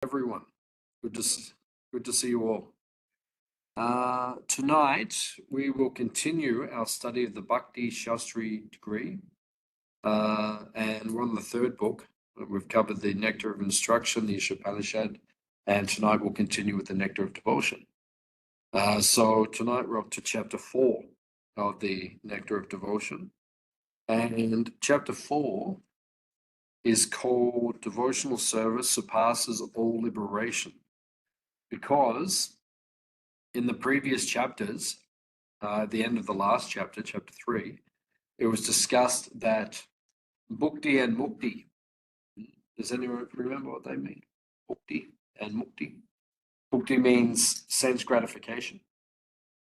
Everyone, good to see you all. Tonight we will continue our study of the Bhakti Shastri degree, and we're on the third book. We've covered the Nectar of Instruction, the Upanishad, and tonight we'll continue with the Nectar of Devotion. So tonight we're up to chapter 4 of the Nectar of Devotion, and chapter 4 is called Devotional Service Surpasses All Liberation, because in the previous chapters, the end of the last chapter, chapter 3, it was discussed that bhakti and mukti, does anyone remember what they mean? Bhakti and mukti. Bhakti means sense gratification.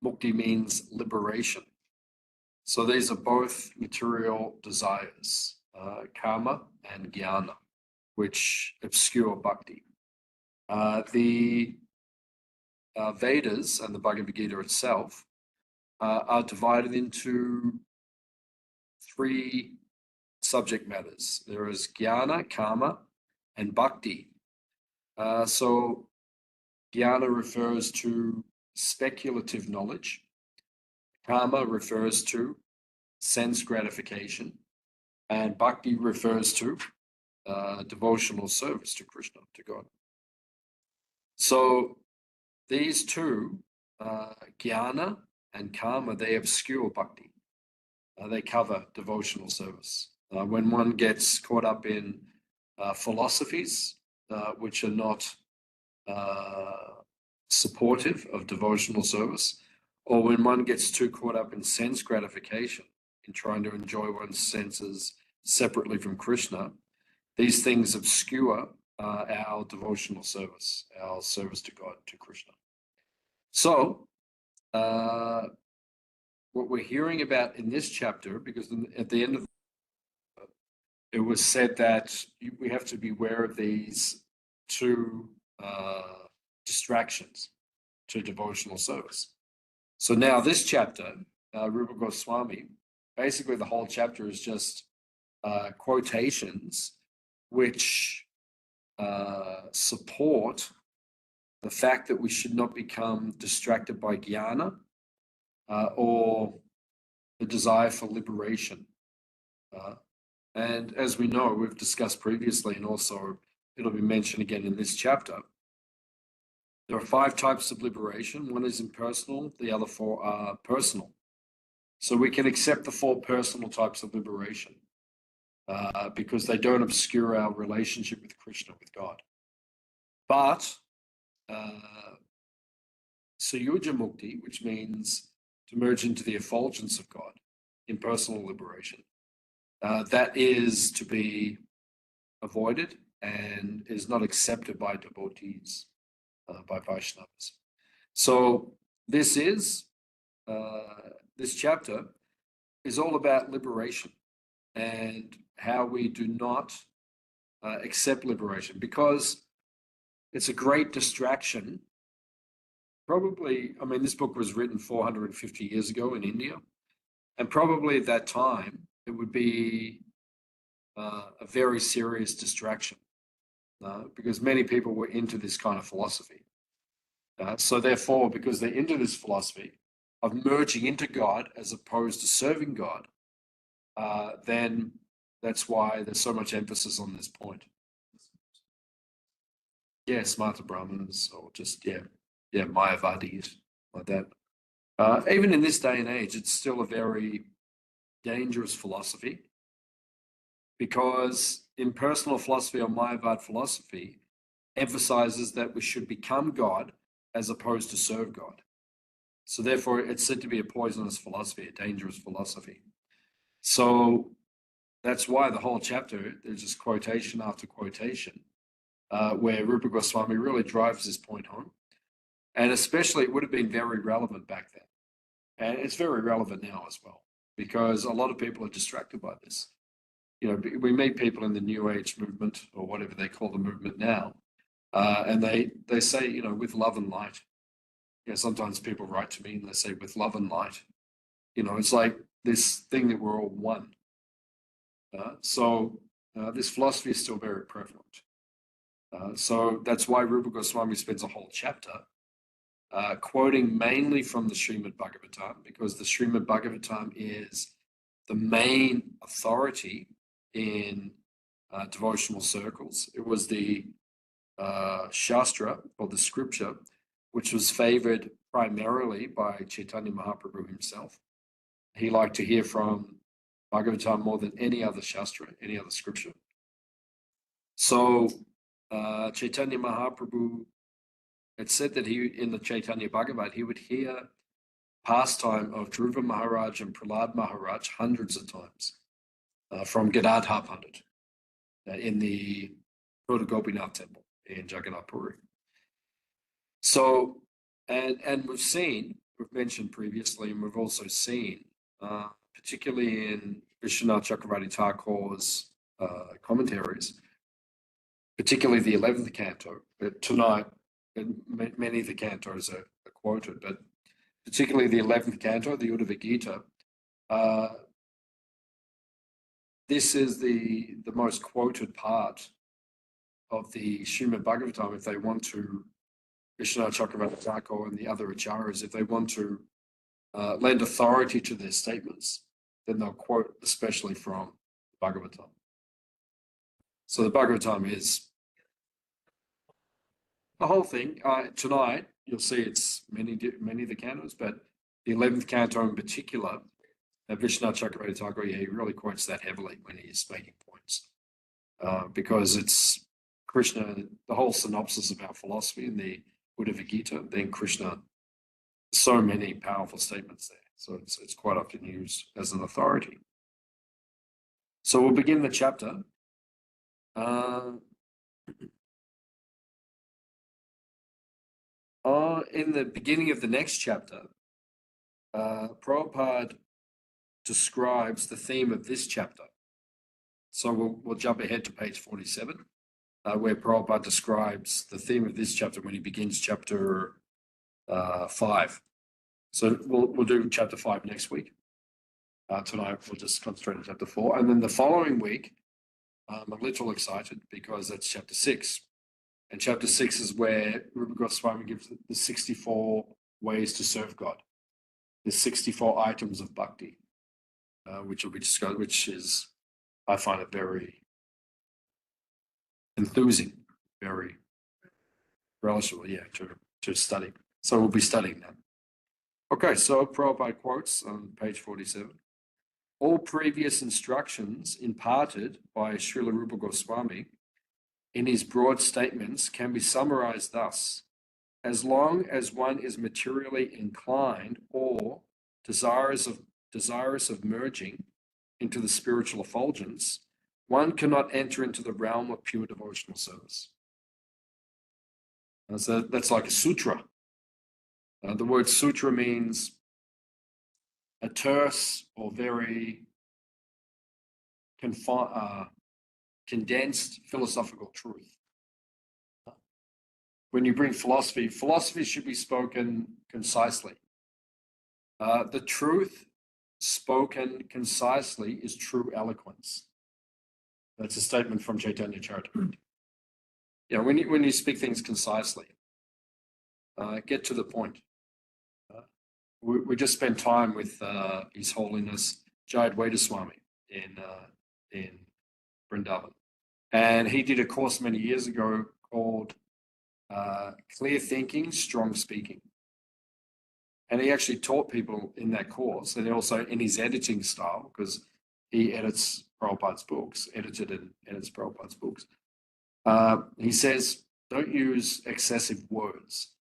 Mukti means liberation. So these are both material desires, karma and jnana, which obscure bhakti. The Vedas and the Bhagavad Gita itself are divided into 3 subject matters. There is jnana, karma, and bhakti. So jnana refers to speculative knowledge. Karma refers to sense gratification. And bhakti refers to devotional service to Krishna, to God. So these two, jnana and karma, they obscure bhakti. They cover devotional service. When one gets caught up in philosophies which are not supportive of devotional service, or when one gets too caught up in sense gratification, in trying to enjoy one's senses separately from Krishna, these things obscure our devotional service, our service to God, to Krishna. So, what we're hearing about in this chapter, because at the end of it was said that we have to be aware of these 2 distractions to devotional service. So now this chapter, Rupa Goswami, basically the whole chapter is just quotations which support the fact that we should not become distracted by jnana or the desire for liberation. And as we know, we've discussed previously, and also it'll be mentioned again in this chapter, there are 5 types of liberation. One is impersonal, the other 4 are personal. So we can accept the 4 personal types of liberation because they don't obscure our relationship with Krishna, with God. But Suyuja Mukti, which means to merge into the effulgence of God, impersonal liberation, that is to be avoided and is not accepted by devotees, by Vaishnavas. So this chapter is all about liberation and how we do not accept liberation, because it's a great distraction. Probably, I mean, this book was written 450 years ago in India, and probably at that time it would be a very serious distraction because many people were into this kind of philosophy. So therefore, because they're into this philosophy of merging into God as opposed to serving God, then that's why there's so much emphasis on this point. Yeah, smarter Brahmins, or just, Mayavadis, like that. Even in this day and age, it's still a very dangerous philosophy, because impersonal philosophy or Mayavad philosophy emphasizes that we should become God as opposed to serve God. So therefore, it's said to be a poisonous philosophy, a dangerous philosophy. So that's why the whole chapter, there's just quotation after quotation, where Rupa Goswami really drives this point home. And especially, it would have been very relevant back then. And it's very relevant now as well, because a lot of people are distracted by this. You know, we meet people in the New Age movement, or whatever they call the movement now, and they say, you know, with love and light. You know, sometimes people write to me and they say, with love and light. You know, it's like this thing that we're all one. So this philosophy is still very prevalent. So that's why Rupa Goswami spends a whole chapter quoting mainly from the Srimad Bhagavatam, because the Srimad Bhagavatam is the main authority in devotional circles. It was the Shastra, or the scripture, which was favored primarily by Chaitanya Mahaprabhu himself. He liked to hear from Bhagavatam more than any other Shastra, any other scripture. So Chaitanya Mahaprabhu had said that in the Chaitanya Bhagavat, he would hear pastime of Dhruva Maharaj and Prahlad Maharaj hundreds of times from Gadadhar Pandit in the Kota Gopinath temple in Jagannath Puri. So, and we've mentioned previously, and we've also seen, particularly in Vishwanath Chakravarti Thakur's commentaries, particularly the 11th canto, but tonight, and many of the cantos are quoted, but particularly the 11th canto, the Uddhava Gita, this is the most quoted part of the Srimad Bhagavatam. If they want to, Vishwanath Chakravarti Thakur and the other acharyas, if they want to lend authority to their statements, then they'll quote especially from the Bhagavatam. So the Bhagavatam is the whole thing. Tonight, you'll see it's many of the cantos, but the 11th canto in particular, Vishwanath Chakravarti Thakur, he really quotes that heavily when he's making points, because it's Krishna, the whole synopsis of our philosophy in the Uddhava Gita, then Krishna, so many powerful statements there. So it's quite often used as an authority. So we'll begin the chapter. In the beginning of the next chapter, Prabhupada describes the theme of this chapter. So we'll jump ahead to page 47, where Prabhupada describes the theme of this chapter when he begins chapter 5. So we'll do chapter 5 next week. Tonight we'll just concentrate on chapter 4. And then the following week, I'm a little excited because that's chapter 6. And chapter 6 is where Rupa Goswami gives the 64 ways to serve God. The 64 items of bhakti, which will be discussed, which is, I find it very enthusing, very relishable, to study. So we'll be studying that. Okay, so Prabhupada quotes on page 47. All previous instructions imparted by Srila Rupa Goswami in his broad statements can be summarized thus: as long as one is materially inclined or desirous of merging into the spiritual effulgence, one cannot enter into the realm of pure devotional service. And so that's like a sutra. The word sutra means a terse or very condensed philosophical truth. When you bring philosophy should be spoken concisely. The truth spoken concisely is true eloquence. That's a statement from Chaitanya Charitamrita. When you speak things concisely, get to the point. We just spent time with His Holiness Jayadvaita Swami in Vrindavan, and he did a course many years ago called Clear Thinking, Strong Speaking. And he actually taught people in that course, and also in his editing style, because he edits Prabhupada's books, edited and edits Prabhupada's books. He says, don't use excessive words,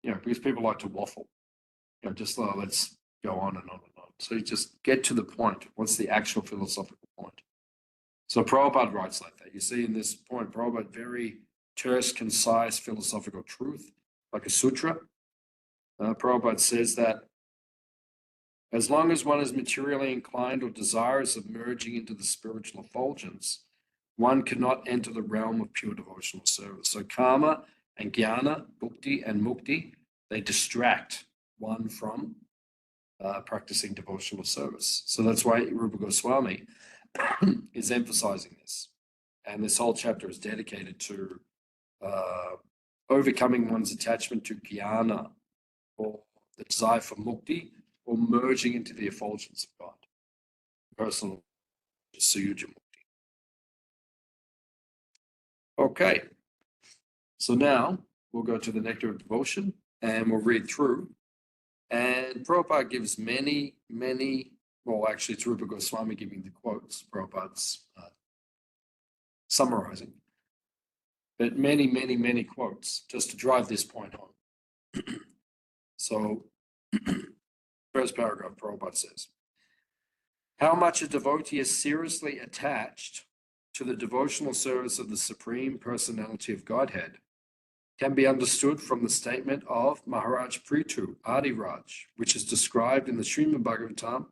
because people like to waffle. Let's go on and on and on. So you just get to the point. What's the actual philosophical point? So Prabhupada writes like that. You see in this point, Prabhupada, very terse, concise philosophical truth, like a sutra. Prabhupada says that as long as one is materially inclined or desirous of merging into the spiritual effulgence, one cannot enter the realm of pure devotional service. So karma and jnana, bhukti and mukti, they distract one from practicing devotional service. So that's why Rupa Goswami is emphasizing this. And this whole chapter is dedicated to overcoming one's attachment to jnana, or the desire for mukti, or merging into the effulgence of God. Personal Suyuja Mukti. Okay, so now we'll go to the Nectar of Devotion and we'll read through. And Prabhupada gives many, well, actually, it's Rupa Goswami giving the quotes. Prabhupada's summarizing. But many quotes just to drive this point home. So, first paragraph, Prabhupada says, how much a devotee is seriously attached to the devotional service of the Supreme Personality of Godhead can be understood from the statement of Maharaj Prithu Adiraj, which is described in the Srimad Bhagavatam,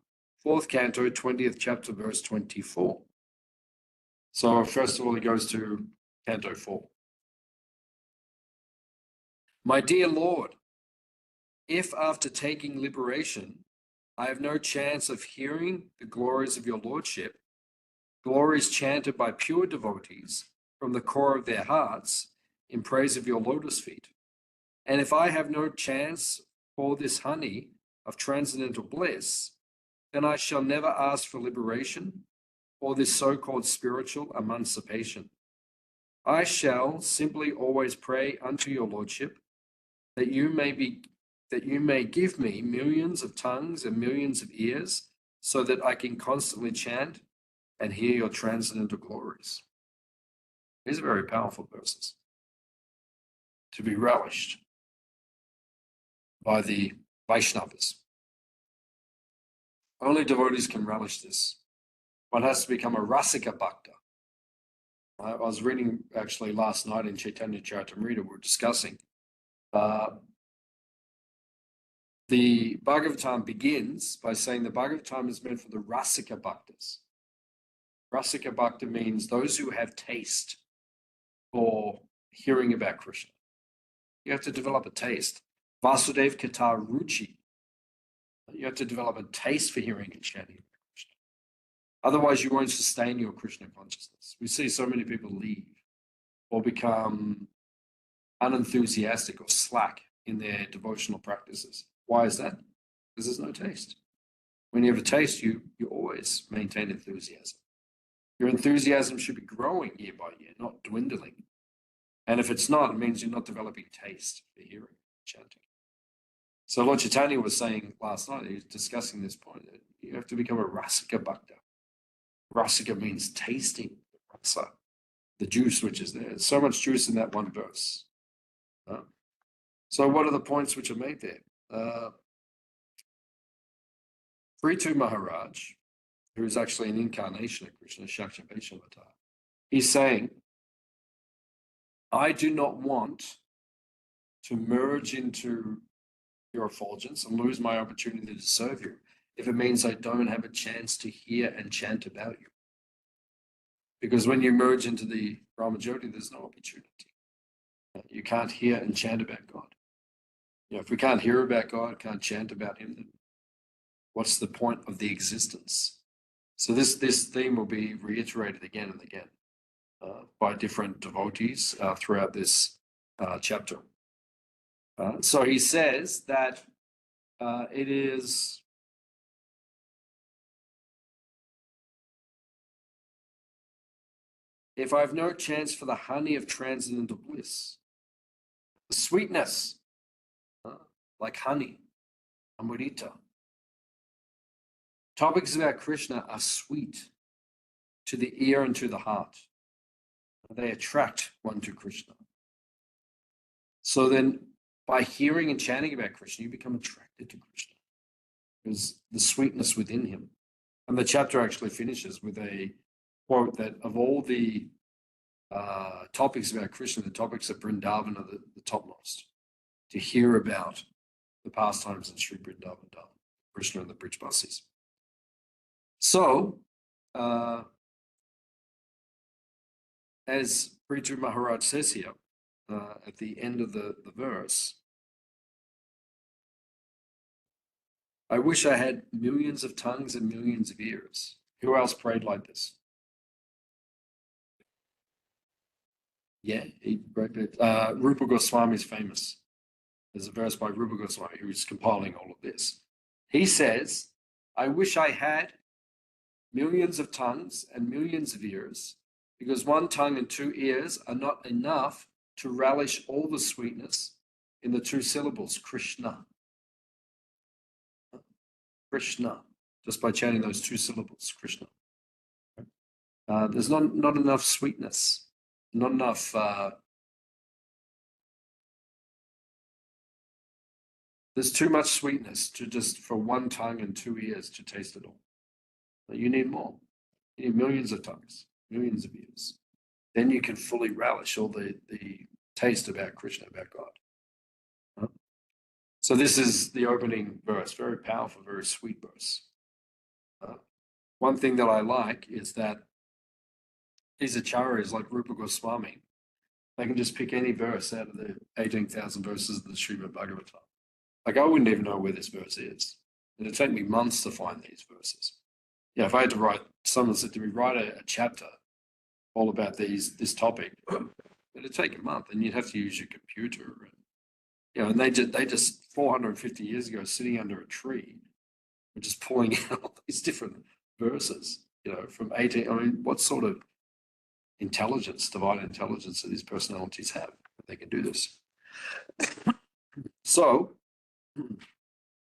4th canto, 20th chapter, verse 24. So first of all, he goes to canto 4. My dear Lord, if after taking liberation, I have no chance of hearing the glories of your Lordship, glories chanted by pure devotees from the core of their hearts in praise of your lotus feet, and if I have no chance for this honey of transcendental bliss, then I shall never ask for liberation or this so-called spiritual emancipation. I shall simply always pray unto your Lordship that you may give me millions of tongues and millions of ears, so that I can constantly chant and hear your transcendental glories. These are very powerful verses to be relished by the Vaishnavas. Only devotees can relish this. One has to become a Rasika Bhakta. I was reading actually last night in Chaitanya Charitamrita, we were discussing the Bhagavatam begins by saying the Bhagavatam is meant for the Rasika Bhaktas. Rasika Bhakta means those who have taste for hearing about Krishna. You have to develop a taste. Vasudev Kata Ruchi. You have to develop a taste for hearing and chanting about Krishna. Otherwise, you won't sustain your Krishna consciousness. We see so many people leave or become unenthusiastic or slack in their devotional practices. Why is that? Because there's no taste. When you have a taste, you always maintain enthusiasm. Your enthusiasm should be growing year by year, not dwindling. And if it's not, it means you're not developing taste for hearing and chanting. So Lord Chaitanya was saying last night, he was discussing this point, that you have to become a Rasika Bhakta. Rasika means tasting the rasa, the juice which is there. There's so much juice in that one verse. So what are the points which are made there? Prithu Maharaj, who is actually an incarnation of Krishna, Shaksha Avatar, he's saying, I do not want to merge into your effulgence and lose my opportunity to serve you if it means I don't have a chance to hear and chant about you. Because when you merge into the Brahmajyoti, there's no opportunity. You can't hear and chant about God. If we can't hear about God, can't chant about him, then what's the point of the existence? So this theme will be reiterated again and again by different devotees throughout this chapter. So he says that it is if I have no chance for the honey of transcendental bliss, the sweetness, like honey, amrita. Topics about Krishna are sweet to the ear and to the heart. They attract one to Krishna. So then, by hearing and chanting about Krishna, you become attracted to Krishna. There's the sweetness within him. And the chapter actually finishes with a quote that of all the topics about Krishna, the topics of Vrindavan are the topmost. To hear about the pastimes in Sri Vrindavan, Krishna and the Brijbasis. So, as Prithu Maharaj says here, at the end of the verse, I wish I had millions of tongues and millions of ears. Who else prayed like this? Yeah, he wrote it. Rupa Goswami is famous. There's a verse by Rupa Goswami who's compiling all of this. He says, I wish I had millions of tongues and millions of ears, because one tongue and two ears are not enough to relish all the sweetness in the two syllables, Krishna. Krishna, just by chanting those two syllables, Krishna. There's not enough sweetness, not enough there's too much sweetness to just for one tongue and two ears to taste it all. But you need more. You need millions of tongues, millions of ears. Then you can fully relish all the taste about Krishna, about God. So this is the opening verse, very powerful, very sweet verse. One thing that I like is that these acharyas like Rupa Goswami, they can just pick any verse out of the 18,000 verses of the Srimad Bhagavatam. Like I wouldn't even know where this verse is. It'd take me months to find these verses. Yeah, if I had to write, someone said to me, write a chapter all about this topic, it'd take a month, and you'd have to use your computer. And they just 450 years ago, sitting under a tree, were just pulling out these different verses. From 18. I mean, what sort of intelligence, divine intelligence, do these personalities have? They can do this. So,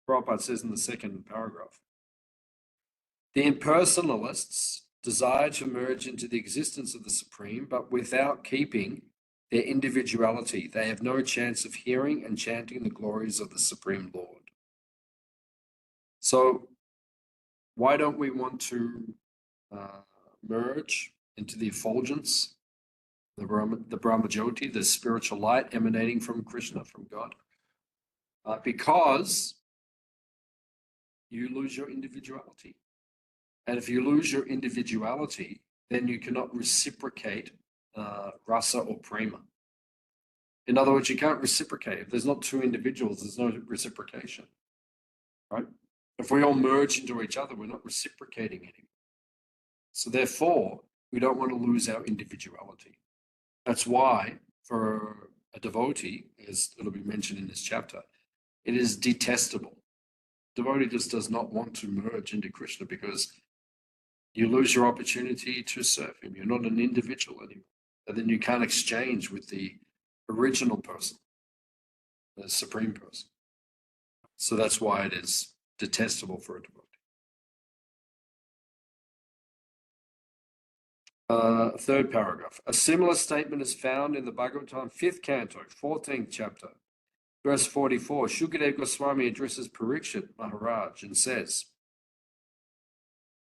Prabhupada says in the second paragraph, the impersonalists desire to merge into the existence of the Supreme, but without keeping their individuality, they have no chance of hearing and chanting the glories of the Supreme Lord. So, why don't we want to merge into the effulgence, the Brahmajyoti, the spiritual light emanating from Krishna, from God? Because you lose your individuality. And if you lose your individuality, then you cannot reciprocate rasa or prema. In other words, you can't reciprocate. If there's not two individuals, there's no reciprocation, right? If we all merge into each other, we're not reciprocating anymore. So therefore, we don't want to lose our individuality. That's why for a devotee, as it'll be mentioned in this chapter, it is detestable. Devotee just does not want to merge into Krishna because you lose your opportunity to serve him. You're not an individual anymore. And then you can't exchange with the original person, the supreme person. So that's why it is detestable for a devotee. Third paragraph. A similar statement is found in the Bhagavatam 5th canto, 14th chapter, verse 44. Shukadeva Goswami addresses Parikshit Maharaj and says,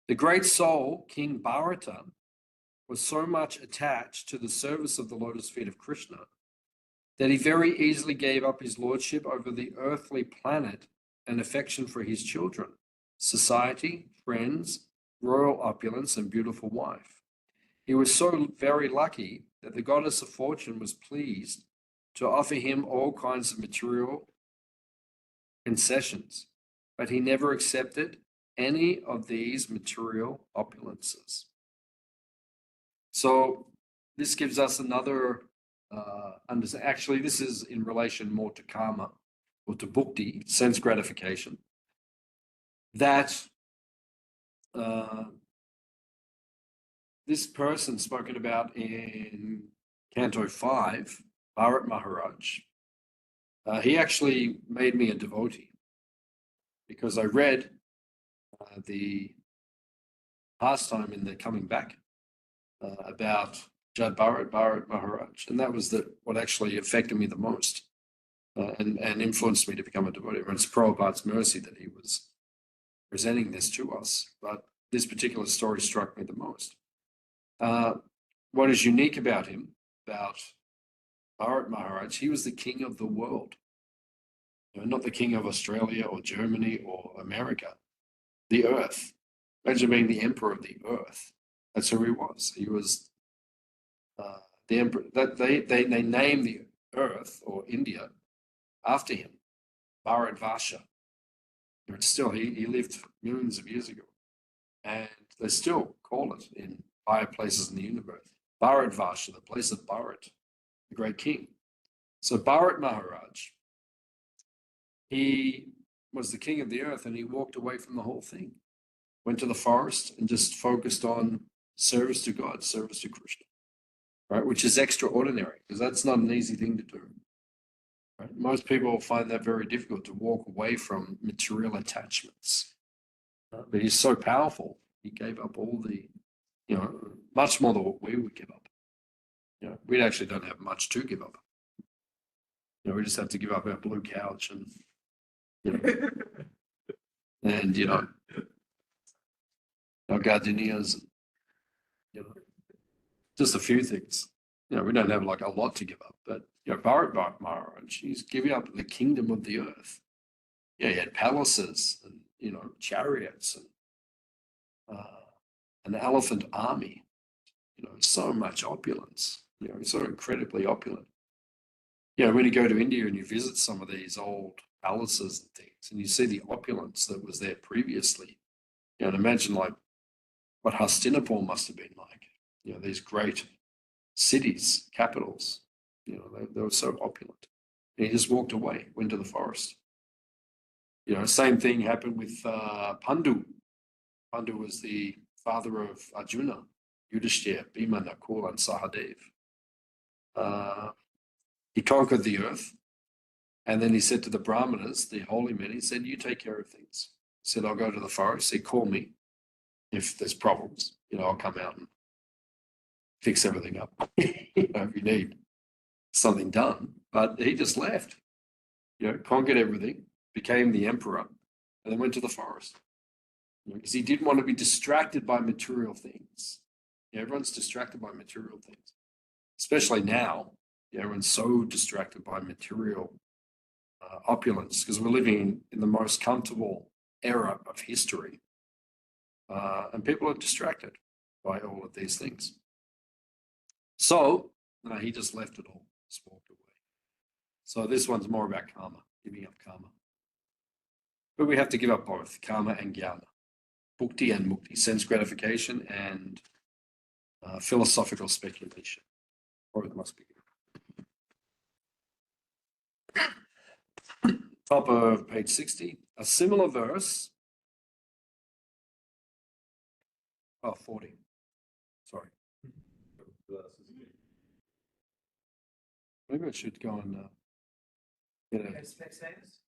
the great soul, King Bharata, was so much attached to the service of the lotus feet of Krishna that he very easily gave up his lordship over the earthly planet and affection for his children, society, friends, royal opulence, and beautiful wife. He was so very lucky that the goddess of fortune was pleased to offer him all kinds of material concessions, but he never accepted any of these material opulences. So this gives us another actually, this is in relation more to karma or to bhakti, sense gratification, that this person spoken about in Canto 5, Bharat Maharaj, he actually made me a devotee because I read the pastime in the coming back about Jad Bharat Maharaj, and that was what actually affected me the most and influenced me to become a devotee. And it's Prabhupada's mercy that he was presenting this to us, but this particular story struck me the most. What is unique about him, about Bharat Maharaj, he was the king of the world. Not the king of Australia or Germany or America, the earth. Imagine being the emperor of the earth. That's who he was. He was the emperor. That they named the earth or India after him, Bharatvarsha. But still, he lived millions of years ago, and they still call it in higher places in the universe, Bharatvarsha, the place of Bharat. the great king. So Bharat Maharaj, he was the king of the earth, and he walked away from the whole thing, went to the forest and just focused on service to God, service to Krishna, right? Which is extraordinary, because that's not an easy thing to do. Right? Most people find that very difficult, to walk away from material attachments. But he's so powerful. He gave up all the, much more than what we would give up. We actually don't have much to give up. We just have to give up our blue couch and, and our gardenias, just a few things. We don't have like a lot to give up, but Bharat Maharaj, he's giving up the kingdom of the earth. He had palaces and chariots and an elephant army. So much opulence. So incredibly opulent. When you go to India and you visit some of these old palaces and things, and you see the opulence that was there previously, and imagine like what Hastinapur must have been like. These great cities, capitals. They were so opulent. And he just walked away, went to the forest. Same thing happened with Pandu. Pandu was the father of Arjuna, Yudhishthira, Bhima, Nakul, and Sahadev. He conquered the earth, and then he said to the Brahmanas, the holy men, he said, "You take care of things." He said, "I'll go to the forest." He said, "Call me if there's problems. I'll come out and fix everything up if you need something done." But he just left, conquered everything, became the emperor, and then went to the forest. Because he didn't want to be distracted by material things. Everyone's distracted by material things, especially now. Everyone's so distracted by material opulence, because we're living in the most comfortable era of history. And people are distracted by all of these things. So he just left it all, just walked away. So this one's more about karma, giving up karma. But we have to give up both, karma and jnana, bhukti and mukti, sense gratification and philosophical speculation. Both must be. Top of page 60, a similar verse. 40. Sorry. Maybe I should go and get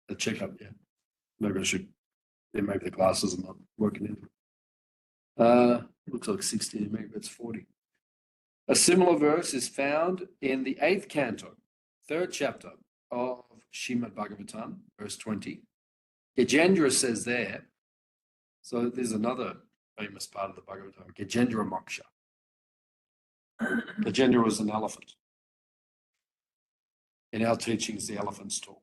a checkup. Yeah. Maybe I should. Yeah, maybe the glasses are not working in. Looks like 60. Maybe it's 40. A similar verse is found in the 8th canto, 3rd chapter of Srimad Bhagavatam, verse 20. Gajendra says there, so there's another famous part of the Bhagavatam, Gajendra Moksha. Gajendra was an elephant. In our teachings, the elephants talk.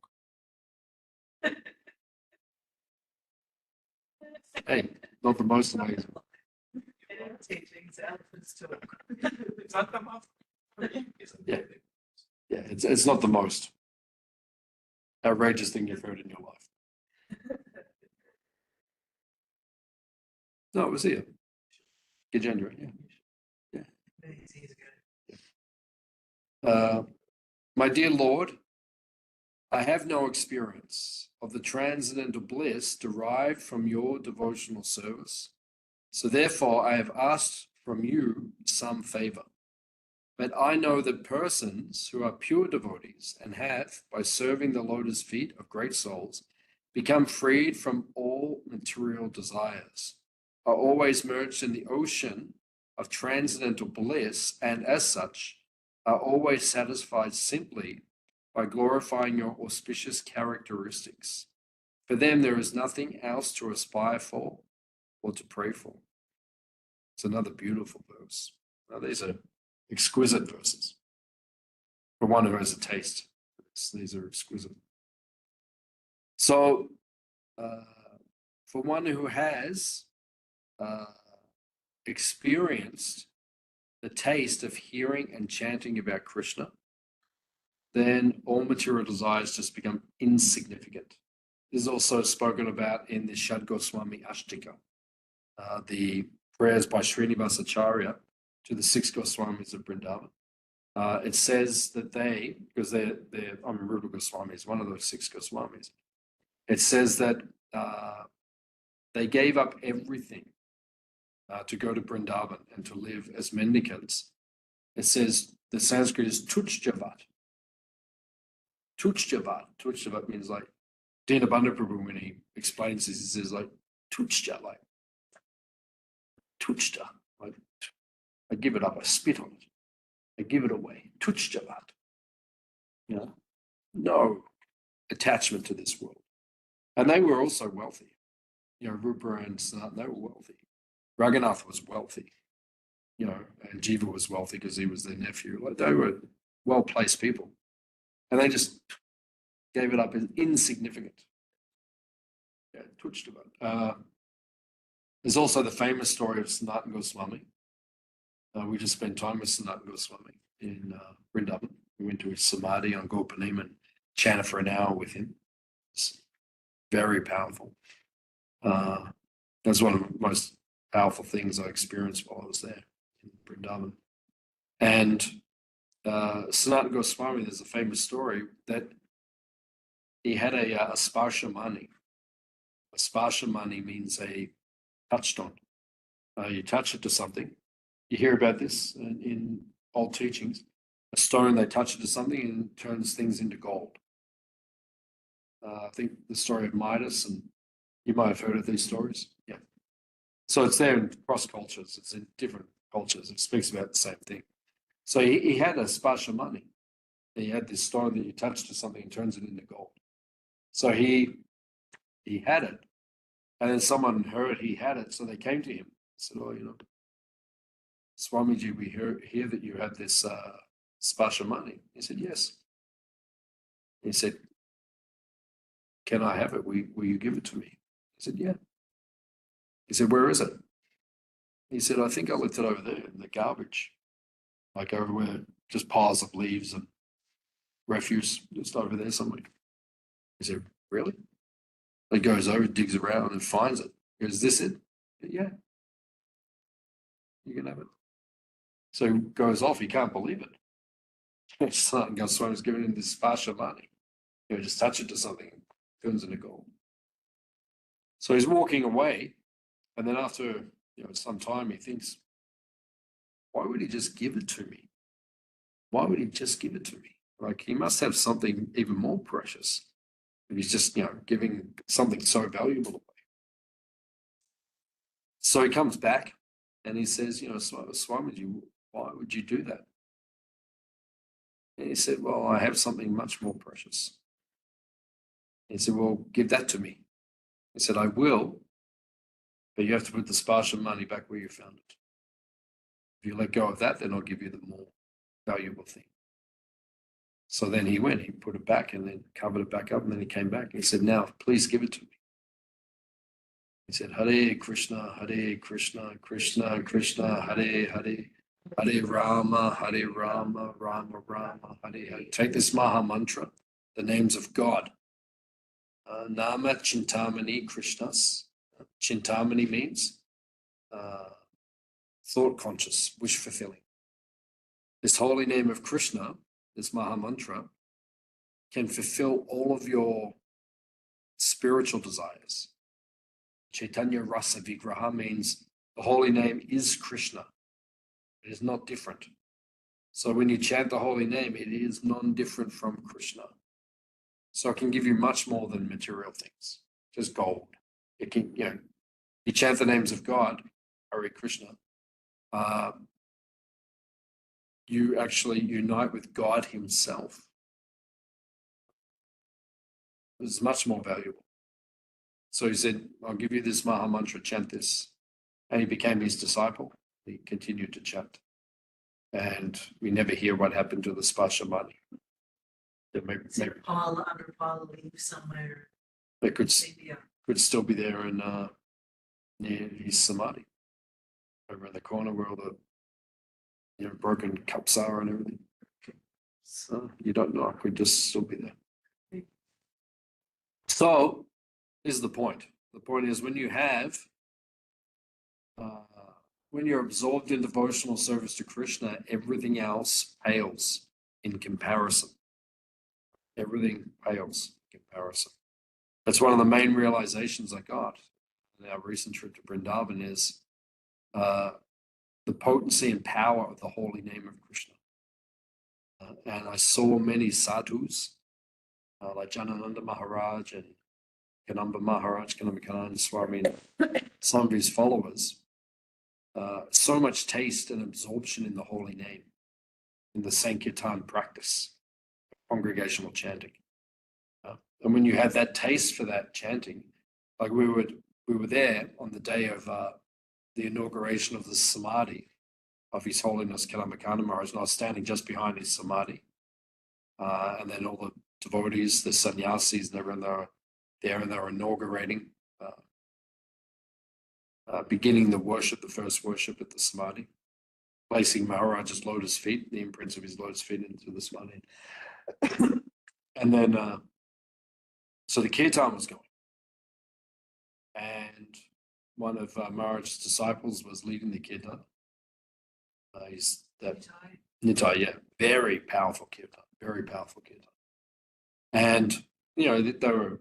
Hey, not the most amazing. In our teachings, elephants talk. Yeah. Yeah, it's not the most outrageous thing you've heard in your life. No, it was here. Gajendra, yeah. My dear Lord, I have no experience of the transcendental bliss derived from your devotional service. So therefore, I have asked from you some favor. But I know that persons who are pure devotees and have, by serving the lotus feet of great souls, become freed from all material desires, are always merged in the ocean of transcendental bliss, and as such, are always satisfied simply by glorifying your auspicious characteristics. For them, there is nothing else to aspire for or to pray for. It's another beautiful verse. Now, these are exquisite verses. For one who has a taste, these are exquisite. So, for one who has experienced the taste of hearing and chanting about Krishna, then all material desires just become insignificant. This is also spoken about in the Shad Goswami Ashtika, the prayers by Srinivasacharya to the 6 Goswamis of Vrindavan. It says that because they're I'm Rupa Goswami, is one of those 6 Goswamis. It says that they gave up everything to go to Vrindavan and to live as mendicants. It says the Sanskrit is tuchjavat. Tuchjavat. Tuchjavat means like Dinabandha Prabhu, when he explains this, he says like tuchja, like tuchta, like I give it up, I spit on it, I give it away. Tuchjavat. You know, no attachment to this world. And they were also wealthy. You know, Rupa and Sanat, they were wealthy. Raghunath was wealthy. You know, and Jiva was wealthy because he was their nephew. Like they were well-placed people. And they just gave it up as insignificant. Yeah, Tuchjavat. There's also the famous story of Sanatana Goswami. We just spent time with Sanatana Goswami in Vrindavan. We went to his samadhi on Gopanim and chanted for an hour with him. It's very powerful. That's one of the most powerful things I experienced while I was there in Vrindavan. And Sanatana Goswami, there's a famous story that he had a sparshamani. A sparshamani means a touchstone. You touch it to something. You hear about this in old teachings. A stone, they touch it to something and turns things into gold. I think the story of Midas, and you might have heard of these stories. Yeah. So it's there in cross cultures. It's in different cultures. It speaks about the same thing. So he had a sparshamani. He had this stone that you touch to something and turns it into gold. So he had it. And then someone heard he had it, so they came to him. Said, "Oh, you know, Swamiji, we hear that you have this sparshamani." He said, "Yes." He said, "Can I have it? Will you give it to me?" He said, "Yeah." He said, "Where is it?" He said, "I think I left it over there in the garbage, like everywhere, just piles of leaves and refuse, just over there somewhere." He said, "Really?" He goes over, digs around and finds it. He goes, "Is this it?" Said, "Yeah, you can have it." So he goes off, he can't believe it. Son Goswami's giving him this sparshamani. You know, just touch it to something, it turns into gold. So he's walking away, and then after some time, he thinks, "Why would he just give it to me? Why would he just give it to me? Like he must have something even more precious. If he's just giving something so valuable away." So he comes back, and he says, "Swamiji, why would you do that?" And he said, "Well, I have something much more precious." He said, "Well, give that to me." He said, "I will, but you have to put the sparshamani back where you found it. If you let go of that, then I'll give you the more valuable thing." So then he went, he put it back and then covered it back up, and then he came back. He said, "Now, please give it to me." He said, "Hare Krishna, Krishna Krishna, Hare Hare, Hare Rama, Rama Rama, Hare Hare." Take this Maha Mantra, the names of God. Nama Chintamani Krishnas. Chintamani means thought conscious, wish fulfilling. This holy name of Krishna, this Maha Mantra, can fulfill all of your spiritual desires. Chaitanya Rasa Vigraha means the holy name is Krishna. It is not different. So when you chant the holy name, it is non-different from Krishna. So it can give you much more than material things, just gold. It can, you chant the names of God, Hare Krishna, you actually unite with God himself. It's much more valuable. So he said, "I'll give you this Maha Mantra, chant this." And he became his disciple. He continued to chant. And we never hear what happened to the sparshamani. Maybe under Paul leaf somewhere. It could still be there in near his samadhi, over in the corner where all the broken cups are and everything. So you don't know, it could just still be there. So this is the point. The point is when you have when you're absorbed in devotional service to Krishna, everything else pales in comparison. Everything pales in comparison. That's one of the main realizations I got in our recent trip to Vrindavan is the potency and power of the holy name of Krishna. And I saw many sadhus, like Janananda Maharaj and Kanamba Maharaj, Kanamba Swami, and some of his followers, so much taste and absorption in the holy name, in the Sankirtan practice, congregational chanting. And when you have that taste for that chanting, like we were there on the day of the inauguration of the Samadhi of His Holiness Kanamba Maharaj, and I was standing just behind his Samadhi. And then all the devotees, the sannyasis, and everyone, they were there and they were inaugurating, beginning the worship, the first worship at the Samadhi, placing Maharaj's lotus feet, the imprints of his lotus feet into the Samadhi. And then, so the kirtan was going. And one of Maharaj's disciples was leading the kirtan. He's that Nitai, yeah, very powerful kirtan, very powerful kirtan. And, you know, they were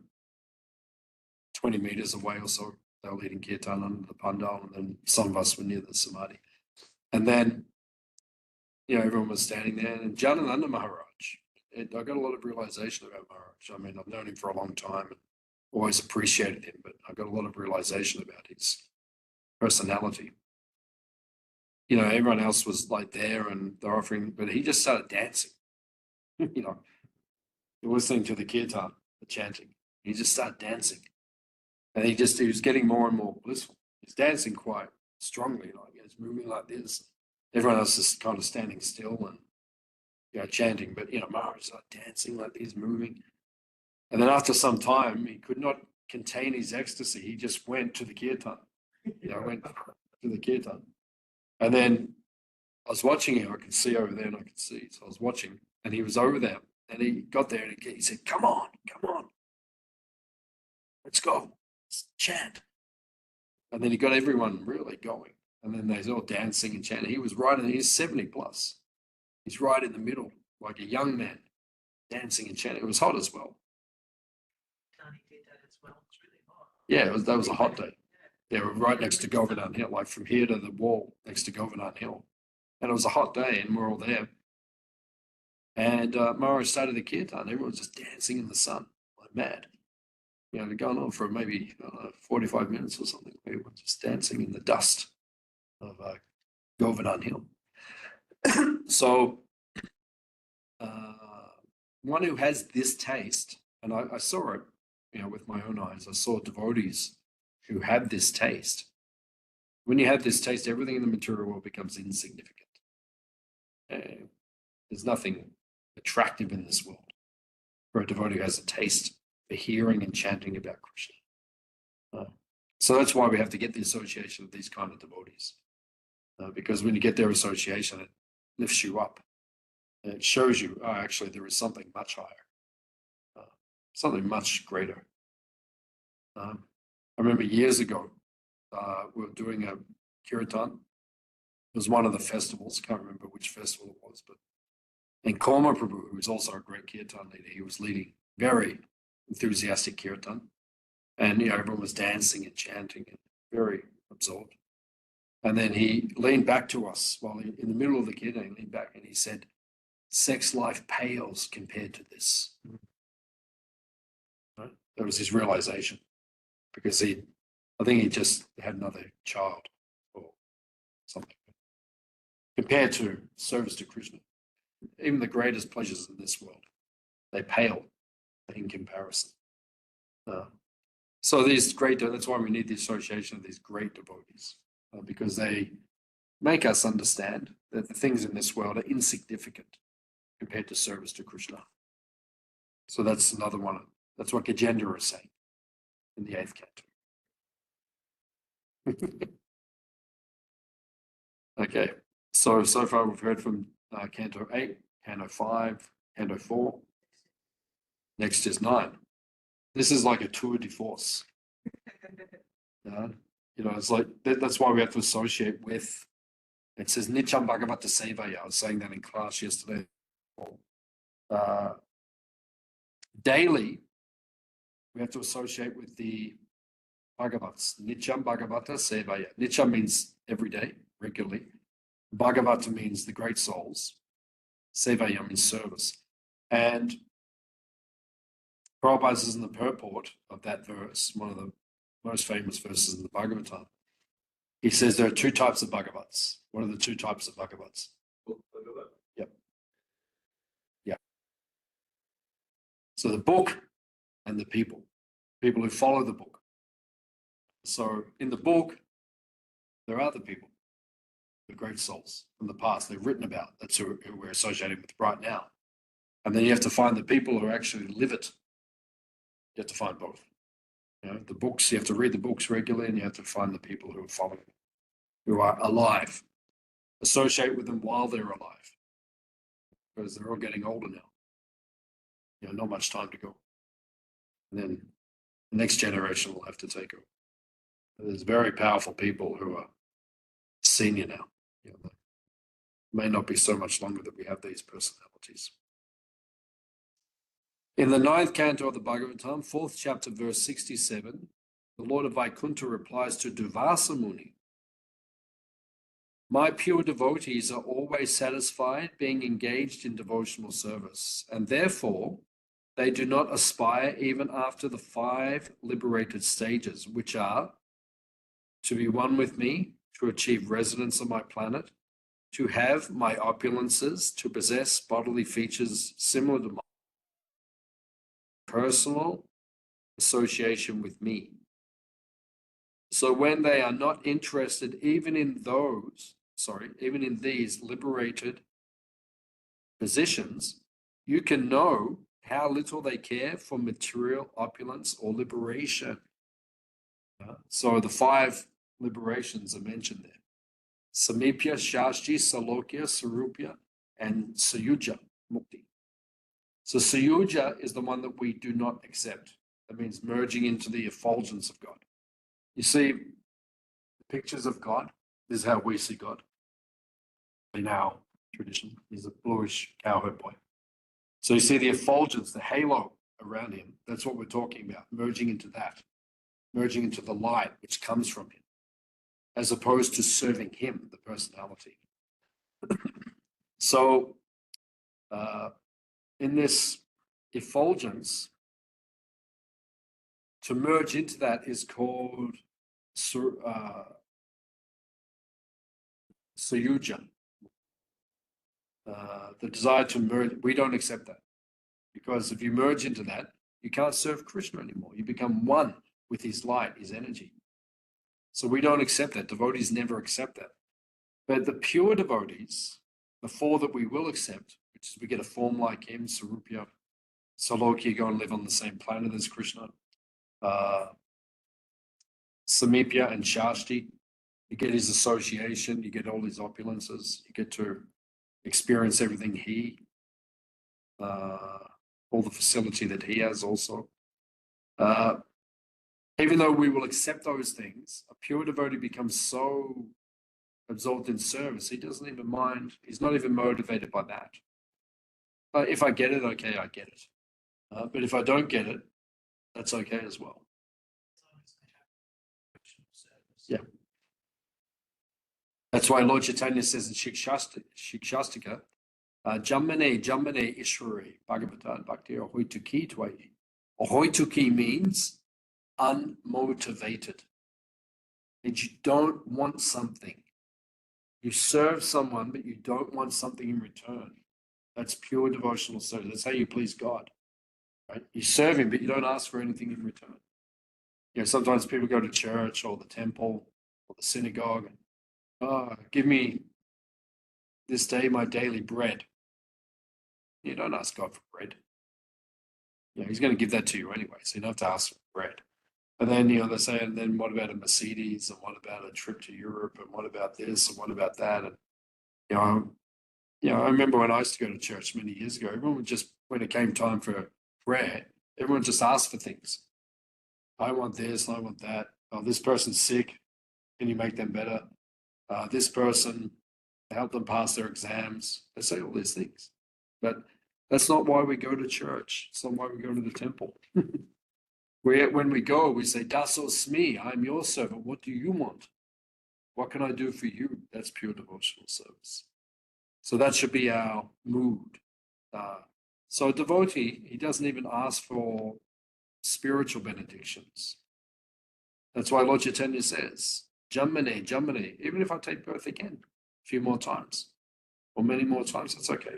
20 meters away or so. They were leading kirtan under the pandal, and then some of us were near the Samadhi. And then, you know, everyone was standing there, and Janananda Maharaj, I got a lot of realization about Maharaj. I mean, I've known him for a long time and always appreciated him, but I got a lot of realization about his personality. You know, everyone else was like there and they're offering, but he just started dancing, you know, listening to the kirtan, the chanting. He just started dancing. And he was getting more and more blissful. He's dancing quite strongly, like he's moving like this. Everyone else is kind of standing still and, you know, chanting, but, you know, Maharaj is like dancing like he's moving. And then after some time, he could not contain his ecstasy. He just went to the kirtan, you know, went to the kirtan. And then I was watching him. I could see over there and I could see. So I was watching and he was over there and he got there and he said, come on, let's go, let's chant. And then he got everyone really going. And then they was all dancing and chanting. He was right in, he's 70 plus. He's right in the middle, like a young man, dancing and chanting. It was hot as well. Did that as well. It's really hot. Yeah, that was a hot day. They were right next to Govardhan Hill, like from here to the wall next to Govardhan Hill. And it was a hot day and we're all there. And Maharaj started the kirtan. Everyone's just dancing in the sun like mad. You know, they're going on for maybe 45 minutes or something. Everyone's just dancing in the dust of Govardhan Hill. So one who has this taste, and I saw it, you know, with my own eyes. I saw devotees who had this taste. When you have this taste, everything in the material world becomes insignificant. There's nothing attractive in this world for a devotee who has a taste for hearing and chanting about Krishna. So that's why we have to get the association of these kind of devotees. Because when you get their association, it lifts you up. And it shows you, oh, actually, there is something much higher, something much greater. I remember years ago, we were doing a kirtan. It was one of the festivals. Can't remember which festival it was, but and Korma Prabhu, who was also a great kirtan leader, he was leading very enthusiastic kirtan, and you know everyone was dancing and chanting and very absorbed. And then he leaned back to us while in the middle of the kirtan. He leaned back and he said, "Sex life pales compared to this." Right? That was his realization, because I think he just had another child or something. Compared to service to Krishna, even the greatest pleasures in this world, they pale in comparison. So these that's why we need the association of these great devotees, because they make us understand that the things in this world are insignificant compared to service to Krishna. So that's another one. That's what Gajendra is saying in the 8th canto. Okay, so far we've heard from Canto 8, Canto 5, Canto 4. Next is 9. This is like a tour de force. You know, it's like that's why we have to associate with It says Nityam Bhagavata Sevaya. I was saying that in class yesterday. Daily, we have to associate with the Bhagavats. Nityam Bhagavata Sevaya. Nityam means every day, regularly. Bhagavata means the great souls. Sevaya means service. And Prabhupada says in the purport of that verse, one of the most famous verses in the Bhagavatam, he says there are two types of Bhagavats. What are the two types of Bhagavats? Yep. Yeah. So the book and the people who follow the book. So in the book, there are the people, the great souls from the past they've written about. That's who we're associating with right now. And then you have to find the people who actually live it. You have to find both. You know, the books, you have to read the books regularly, and you have to find the people who are following, who are alive. Associate with them while they're alive, because they're all getting older now. You know, not much time to go. And then the next generation will have to take over. There's very powerful people who are senior now. You know, may not be so much longer that we have these personalities. In the 9th canto of the Bhagavatam, 4th chapter, verse 67, the Lord of Vaikuntha replies to Durvasa Muni, "My pure devotees are always satisfied being engaged in devotional service, and therefore they do not aspire even after the 5 liberated stages, which are to be one with me, to achieve residence on my planet, to have my opulences, to possess bodily features similar to mine, personal association with me." So when they are not interested even in these liberated positions, you can know how little they care for material opulence or liberation. So the 5 liberations are mentioned there. Samipya, Shashti, Salokya, Sarupya, and Sayuja Mukti. So Sayuja is the one that we do not accept. That means merging into the effulgence of God. You see, the pictures of God, this is how we see God in our tradition. He's a bluish cowherd boy. So you see the effulgence, the halo around him. That's what we're talking about, merging into that, merging into the light which comes from him, as opposed to serving him, the personality. So in this effulgence, to merge into that is called Sayuja. The desire to merge, we don't accept that. Because if you merge into that, you can't serve Krishna anymore. You become one with his light, his energy. So we don't accept that. Devotees never accept that. But the pure devotees, the 4 that we will accept, which is we get a form like him, Sarupya, Salokya, go and live on the same planet as Krishna. Samipya and Shashti, you get his association, you get all his opulences, you get to experience everything he, all the facility that he has also. Even though we will accept those things, a pure devotee becomes so absorbed in service, he doesn't even mind, he's not even motivated by that. If I get it, okay, I get it. But if I don't get it, that's okay as well. Yeah. That's why Lord Chaitanya says in Shikshastika, Jammane Ishwari Bhagavata Bhakti Ahoituki Tvai. Ahoituki means unmotivated. And you don't want something. You serve someone, but you don't want something in return. That's pure devotional service. That's how you please God. Right? You serve him, but you don't ask for anything in return. You know, sometimes people go to church or the temple or the synagogue and, give me this day my daily bread. You don't ask God for bread. You know, he's going to give that to you anyway, so you don't have to ask for bread. And then, you know, they say, and then what about a Mercedes? And what about a trip to Europe? And what about this? And what about that? And, you know, I remember when I used to go to church many years ago, everyone would just, when it came time for prayer, everyone just asked for things. I want this, I want that. Oh, this person's sick. Can you make them better? This person help them pass their exams. They say all these things, but that's not why we go to church. It's not why we go to the temple. When we go, we say, Dasosmi, I'm your servant. What do you want? What can I do for you? That's pure devotional service. So that should be our mood. So a devotee, he doesn't even ask for spiritual benedictions. That's why Lord Chaitanya says, Jammane, Jammane, even if I take birth again a few more times or many more times, that's okay.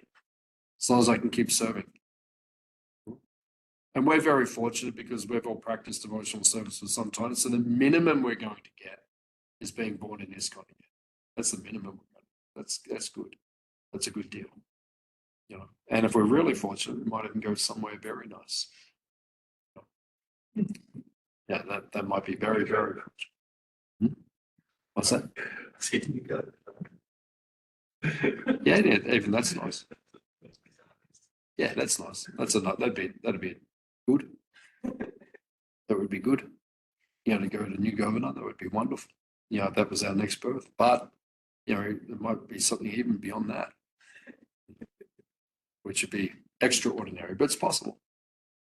As long as I can keep serving. And we're very fortunate because we've all practiced devotional service for some time. So the minimum we're going to get is being born in ISKCON again. That's the minimum. That's good. That's a good deal. You know, and if we're really fortunate, we might even go somewhere very nice. Yeah, that might be very, very fortunate. What's that? Yeah, even that's nice. Yeah, that's nice. That'd be good. That would be good. You know, to go to new governor, that would be wonderful. You know, if that was our next birth. But you know, it might be something even beyond that, which would be extraordinary. But it's possible.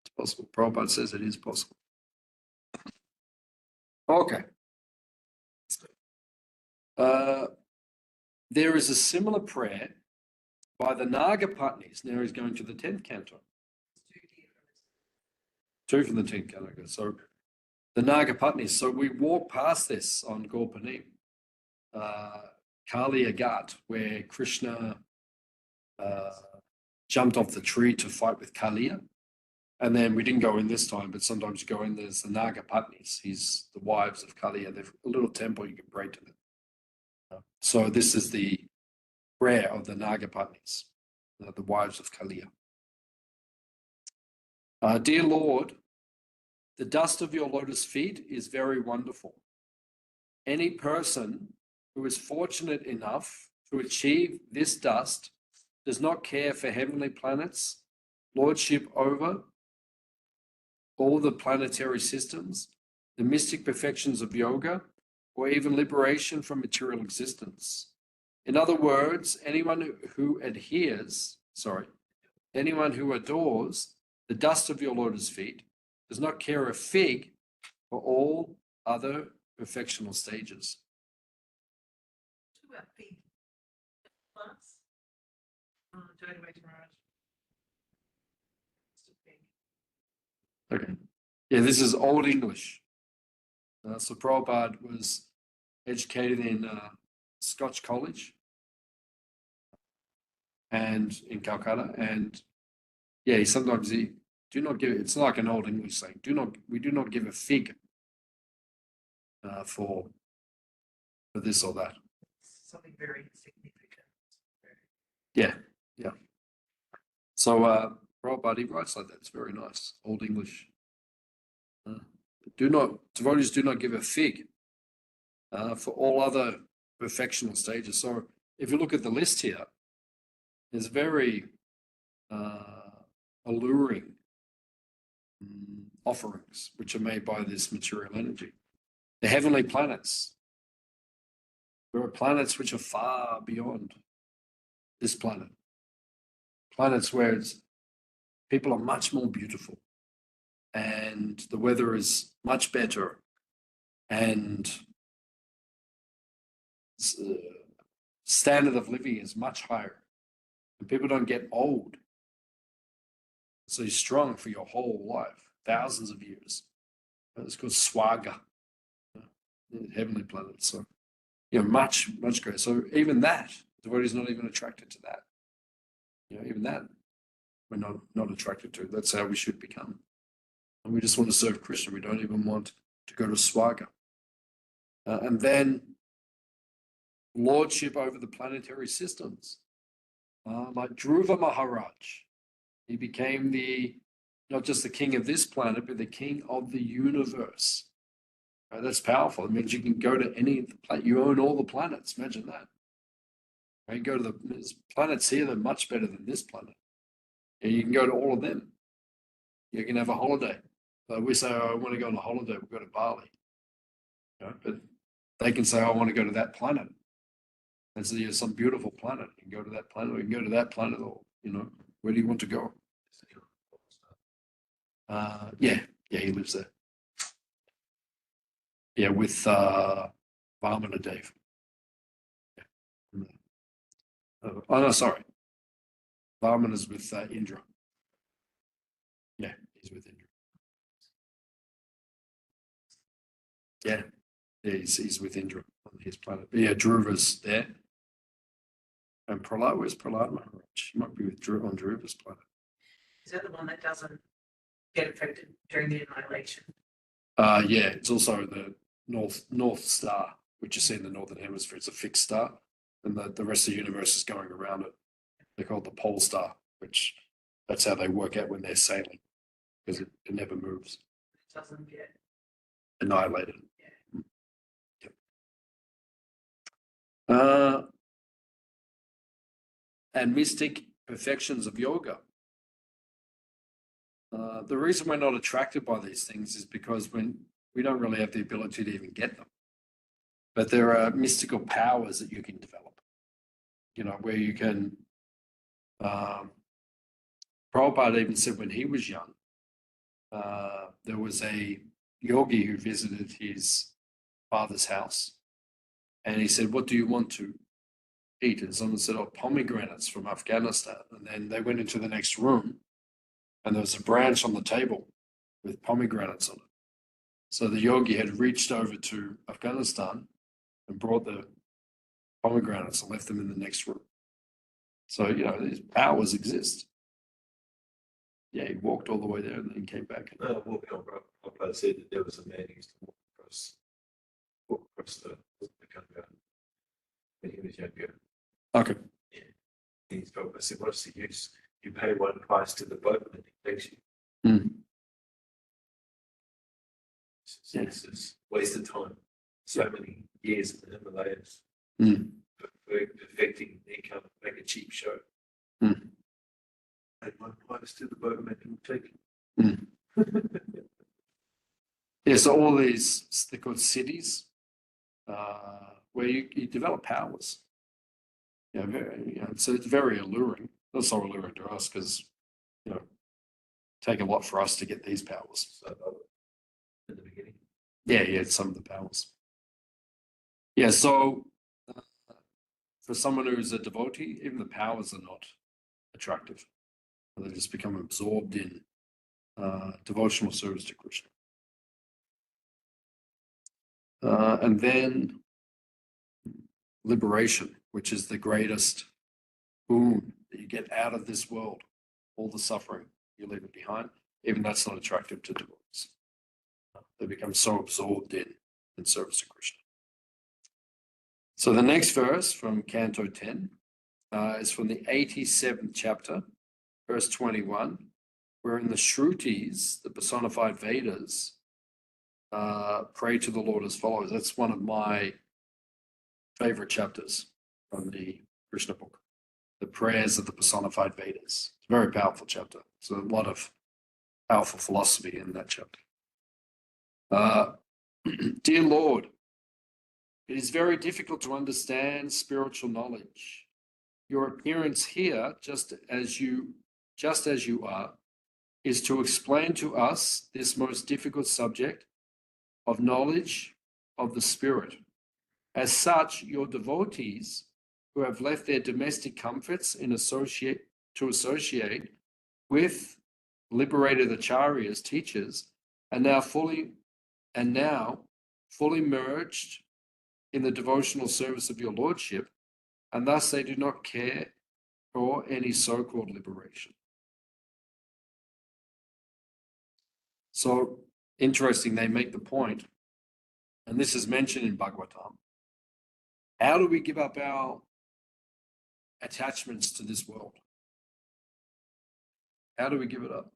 It's possible. Prabhupada says it is possible. Okay. There is a similar prayer by the Nagapatnis. Now he's going to the 10th canto. Two from the 10th canto. So the Nagapatnis. So we walk past this on Gorpanim, Kali Agat, where Krishna jumped off the tree to fight with Kaliya. And then we didn't go in this time, but sometimes you go in, there's the Nagapatnis. He's the wives of Kaliya. They've a little temple you can pray to them. So this is the prayer of the Nagapatnis, the wives of Kaliya. Dear Lord, the dust of your lotus feet is very wonderful. Any person who is fortunate enough to achieve this dust does not care for heavenly planets, lordship over all the planetary systems, the mystic perfections of yoga, or even liberation from material existence. In other words, anyone who adores the dust of your lotus feet does not care a fig for all other perfectional stages. Okay. Yeah, this is Old English. So Prabhupada was educated in Scotch College and in Calcutta, and yeah, he do not give. It's like an Old English saying. We do not give a fig for this or that. Something very significant. Yeah. So Prabhupada, he writes like that. It's very nice. Old English. Devotees do not give a fig for all other perfectional stages. So if you look at the list here, there's very alluring offerings which are made by this material energy. The heavenly planets. There are planets which are far beyond this planet. Planets where people are much more beautiful and the weather is much better and standard of living is much higher and people don't get old. So you're strong for your whole life, thousands of years. It's called swaga, heavenly planets. So, you know, much greater. So even that, the devotee is not even attracted to that. You know, even that we're not attracted to. That's how we should become. And we just want to serve Krishna. We don't even want to go to swaga. And then lordship over the planetary systems. Like Dhruva Maharaj. He became not just the king of this planet, but the king of the universe. That's powerful. It means you can go to any of the planet. You own all the planets. Imagine that. You go to the planets here, they're much better than this planet. And you can go to all of them. You can have a holiday. We say, I want to go on a holiday, we'll go to Bali. But they can say, I want to go to that planet. And so there's some beautiful planet. You can go to that planet, or you can go to that planet, or, you know, where do you want to go? Yeah, he lives there. Yeah, with Varmana Dave. Yeah. Oh no, sorry. Varman is with Indra. Yeah, he's with Indra. Yeah, he's with Indra on his planet. But yeah, Dhruva's there. And Prahlad, where's Prahlad Maharaj? He might be with Dhruva on Dhruva's planet. Is that the one that doesn't get affected during the annihilation? Yeah, it's also the North Star, which you see in the Northern Hemisphere. It's a fixed star, and the rest of the universe is going around it. They're called the pole star, which that's how they work out when they're sailing, because it never moves. It doesn't get Annihilated. Yeah. Yep. And mystic perfections of yoga. The reason we're not attracted by these things is because when we don't really have the ability to even get them. But there are mystical powers that you can develop, you know, where you can. Prabhupada even said when he was young, there was a yogi who visited his father's house, and he said, "What do you want to eat?" And someone said, "Oh, pomegranates from Afghanistan." And then they went into the next room, and there was a branch on the table with pomegranates on it. So the yogi had reached over to Afghanistan and brought the pomegranates and left them in the next room. So, you know, these powers exist. Yeah, he walked all the way there and then came back. Walking on, Prabhupada said that there was a man who used to walk across the country when he was younger. Okay. Yeah. And he's Prabhupada said, "What's the use? You pay one price to the boatman, he takes you." Mm. It's just waste of time. So many years in the Himalayas Mm. for perfecting income, make a cheap show. Mm. Pay one price to the boatman, he will take you. Mm. Yeah, so all these, they're called cities, where you develop powers. Yeah, so it's very alluring. That's so alluring to us because, you know, take a lot for us to get these powers. So in the beginning. Yeah, some of the powers. Yeah, so for someone who's a devotee, even the powers are not attractive. They just become absorbed in devotional service to Krishna. And then liberation, which is the greatest boon that you get out of this world. All the suffering, you leave it behind. Even that's not attractive to devotees. They become so absorbed in service to Krishna. So the next verse from Canto 10 is from the 87th chapter, verse 21, where in the Shrutis, the personified Vedas, pray to the Lord as follows. That's one of my favorite chapters from the Krishna book, the prayers of the personified Vedas. It's a very powerful chapter. So a lot of powerful philosophy in that chapter. Dear Lord, it is very difficult to understand spiritual knowledge. Your appearance here, just as you are, is to explain to us this most difficult subject of knowledge of the spirit. As such, your devotees who have left their domestic comforts to associate with liberated acharyas, teachers, are now fully merged in the devotional service of your lordship, and thus they do not care for any so-called liberation. So interesting, they make the point, and this is mentioned in Bhagavatam. How do we give up our attachments to this world? How do we give it up?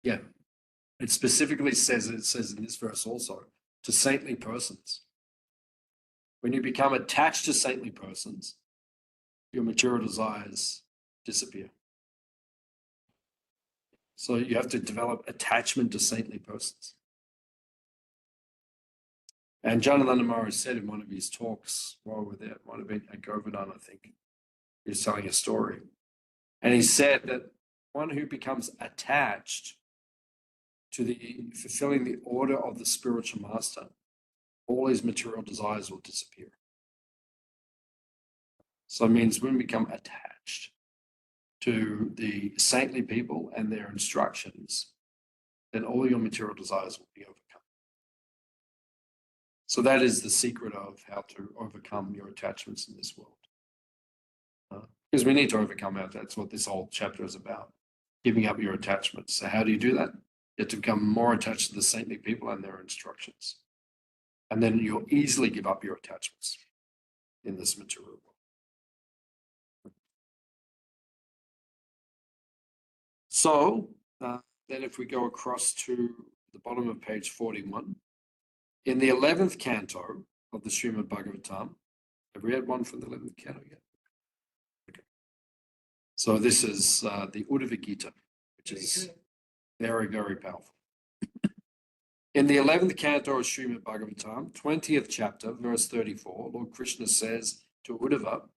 Yeah, it specifically says in this verse also, to saintly persons. When you become attached to saintly persons, your material desires disappear. So you have to develop attachment to saintly persons. And Jonathan Morris said in one of his talks while we're there, it might have been at Govardhan, I think, he was telling a story. And he said that one who becomes attached to the fulfilling the order of the spiritual master, all his material desires will disappear. So it means when we become attached to the saintly people and their instructions, then all your material desires will be overcome. So that is the secret of how to overcome your attachments in this world. Because we need to overcome that. That's what this whole chapter is about, giving up your attachments. So how do you do that? You have to become more attached to the saintly people and their instructions. And then you'll easily give up your attachments in this material world. So then if we go across to the bottom of page 41, in the 11th canto of the Srimad Bhagavatam, have we had one from the 11th canto yet? Okay. So this is the Uddhava Gita, which is very, very powerful. In the 11th canto of Srimad Bhagavatam, 20th chapter, verse 34, Lord Krishna says to Uddhava,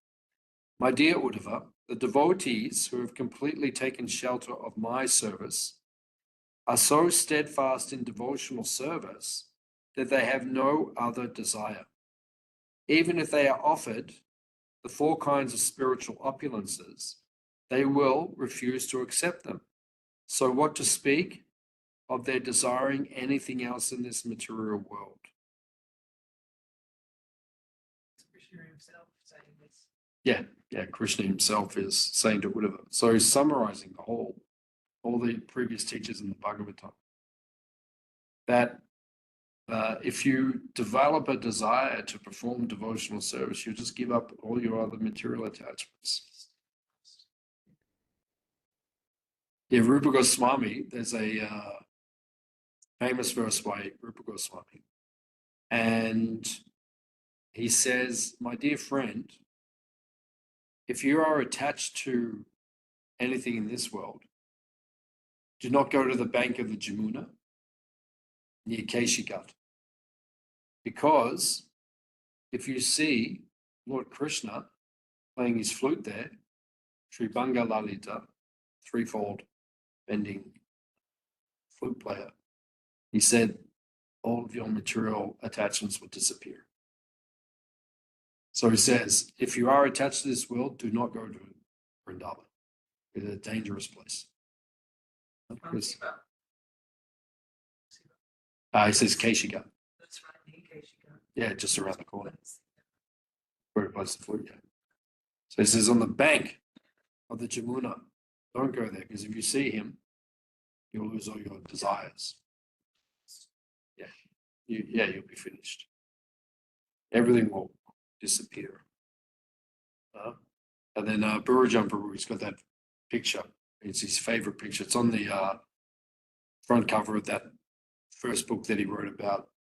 "My dear Uddhava, the devotees who have completely taken shelter of my service are so steadfast in devotional service that they have no other desire. Even if they are offered the 4 kinds of spiritual opulences, they will refuse to accept them. So what to speak of their desiring anything else in this material world?" Krishna himself saying this. Yeah, Krishna himself is saying to Uddhava. So he's summarizing all the previous teachers in the Bhagavatam. That if you develop a desire to perform devotional service, you just give up all your other material attachments. Yeah, Rupa Goswami, there's a famous verse by Rupa Goswami. And he says, "My dear friend, if you are attached to anything in this world, do not go to the bank of the Jamuna near Keshigat. Because if you see Lord Krishna playing his flute there, Sri Banga Lalita, threefold bending flute player, he said all of your material attachments will disappear." So he says, if you are attached to this world, do not go to Vrindavan. It's a dangerous place. Because, he says Keshigat. That's right, in Keshigat. Yeah, just around the corner. Where he plays the flute, yeah. So he says on the bank of the Jamuna, don't go there, because if you see him, you'll lose all your desires. You'll be finished. Everything will disappear. And then Burujam Prabhu, he's got that picture. It's his favorite picture. It's on the front cover of that first book that he wrote about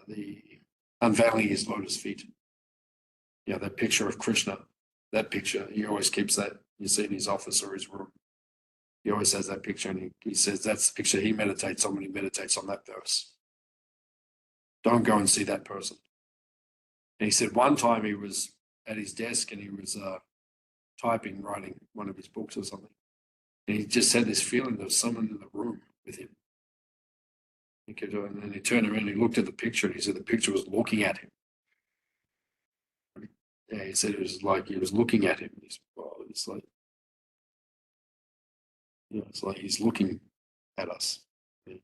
the unveiling his lotus feet. Yeah, that picture of Krishna, that picture, he always keeps that. You see in his office or his room. He always has that picture, and he says that's the picture he meditates on when he meditates on that verse. Don't go and see that person. And he said one time he was at his desk and he was writing one of his books or something. And he just had this feeling there was someone in the room with him. And then he turned around and he looked at the picture and he said the picture was looking at him. Yeah, he said it was like he was looking at him. It's like he's looking at us. Yeah.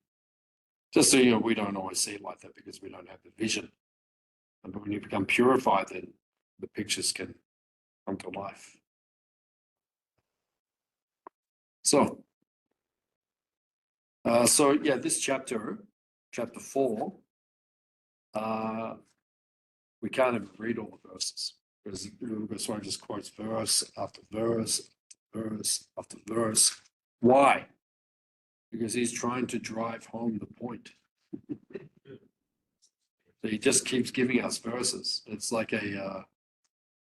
Just so we don't always see it like that because we don't have the vision. But when you become purified, then the pictures can come to life. So this chapter 4, we can't even read all the verses because Swami just quotes verse after verse, verse after verse. Why? Because he's trying to drive home the point. So he just keeps giving us verses. It's like a,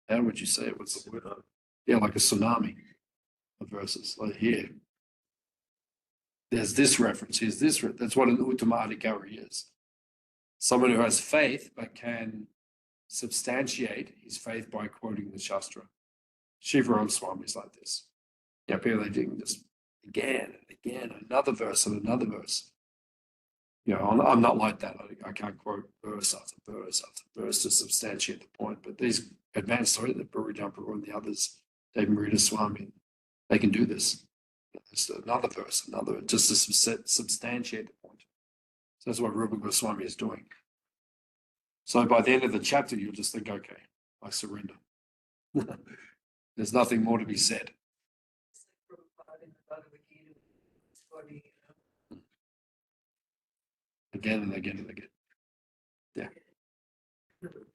how would you say it? What's the word? Yeah, like a tsunami of verses. Like here, there's this reference. Here's this. That's what an Uttama Adhikari is. someone who has faith but can substantiate his faith by quoting the Shastra. Shivaram Swami is like this. Yeah, people are doing this again and again, another verse and another verse. You know, I'm not like that. I can't quote verse after verse after verse to substantiate the point. But these advanced stories, the Burridampa and the others, David Marita Swami, they can do this. It's another verse, another, just to substantiate the point. So that's what Rupa Goswami is doing. So by the end of the chapter, you'll just think, okay, I surrender. There's nothing more to be said. It's like Prabhupada in the Bhagavad Gita, quoting, Again and again and again.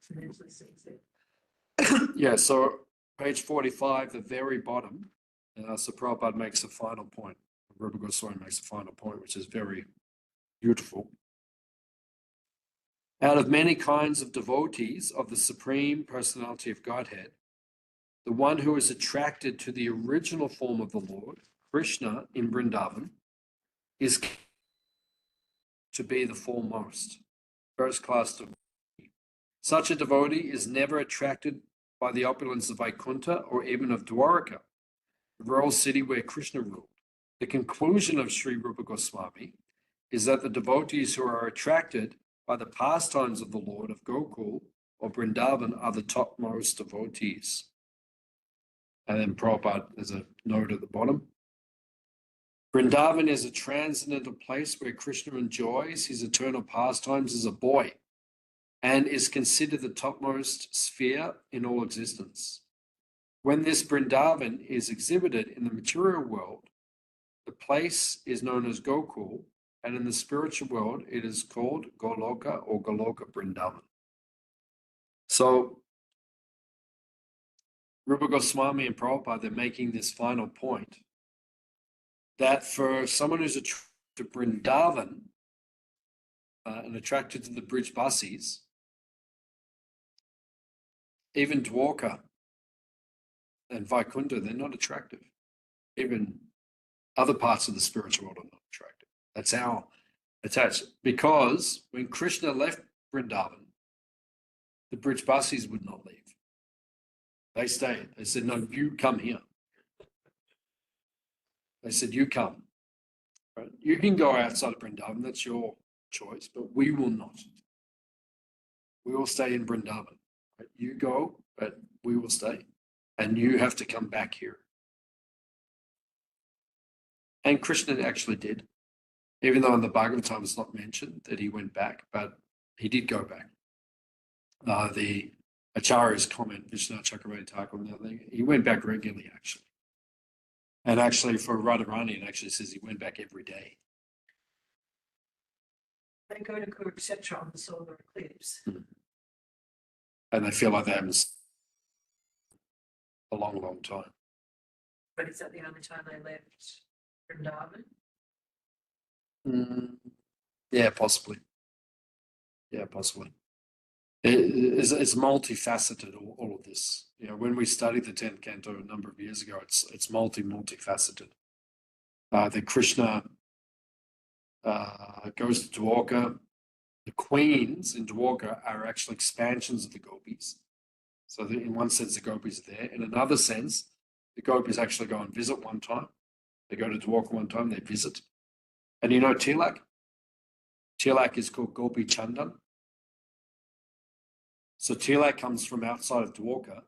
financially sensitive. Yeah, so page 45, the very bottom, so Prabhupada makes a final point. Rupa Goswami makes a final point, which is very beautiful. Out of many kinds of devotees of the Supreme Personality of Godhead, the one who is attracted to the original form of the Lord, Krishna in Vrindavan, is to be the foremost, first class devotee. Such a devotee is never attracted by the opulence of Vaikuntha or even of Dwaraka, the royal city where Krishna ruled. The conclusion of Sri Rupa Goswami is that the devotees who are attracted by the pastimes of the Lord of Gokul or Vrindavan are the topmost devotees. And then Prabhupada, there's a note at the bottom. Vrindavan is a transcendental place where Krishna enjoys his eternal pastimes as a boy and is considered the topmost sphere in all existence. When this Vrindavan is exhibited in the material world, the place is known as Gokul, and in the spiritual world, it is called Goloka or Goloka Vrindavan. So, Rupa Goswami and Prabhupada, they're making this final point that for someone who's attracted to Vrindavan and attracted to the Brij Basis, even Dwarka and Vaikuntha, they're not attractive. Even other parts of the spiritual world are not attractive. That's how attached. Because when Krishna left Vrindavan, the Brij Basis would not leave. They stayed. They said, no, you come here. They said, you come. Right? You can go outside of Vrindavan, that's your choice, but we will not. We will stay in Vrindavan. Right? You go, but we will stay. And you have to come back here. And Krishna actually did, even though in the Bhagavatam it's not mentioned that he went back, but he did go back. The Acharya's comment, Vishnu Chakravarti Thakur, he went back regularly, actually. And actually for Radharani, it actually says he went back every day. They go to Kurukshetra on the solar eclipse. And they feel like they haven't a long, long time. But is that the only time they left Vrindavan? Yeah, possibly. Yeah, possibly. It's multifaceted, all of this. You know, when we studied the 10th canto a number of years ago, it's multifaceted. The Krishna goes to Dwarka. The queens in Dwarka are actually expansions of the gopis. So in one sense, the gopis are there. In another sense, the gopis actually go and visit one time. They go to Dwarka one time, they visit. And you know Tilak? Tilak is called Gopi Chandan. So Tilak comes from outside of Dwarka,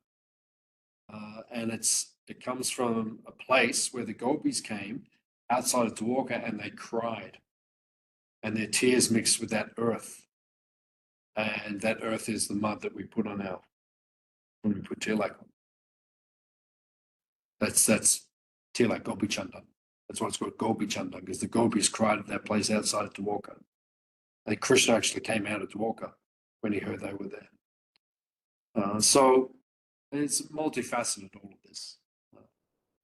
and it comes from a place where the gopis came outside of Dwarka and they cried. And their tears mixed with that earth. And that earth is the mud that we put on when we put Tilak on. That's Tilak, Gopi Chandan. That's why it's called Gopi Chandan, because the gopis cried at that place outside of Dwarka. And Krishna actually came out of Dwarka when he heard they were there. So it's multifaceted, all of this.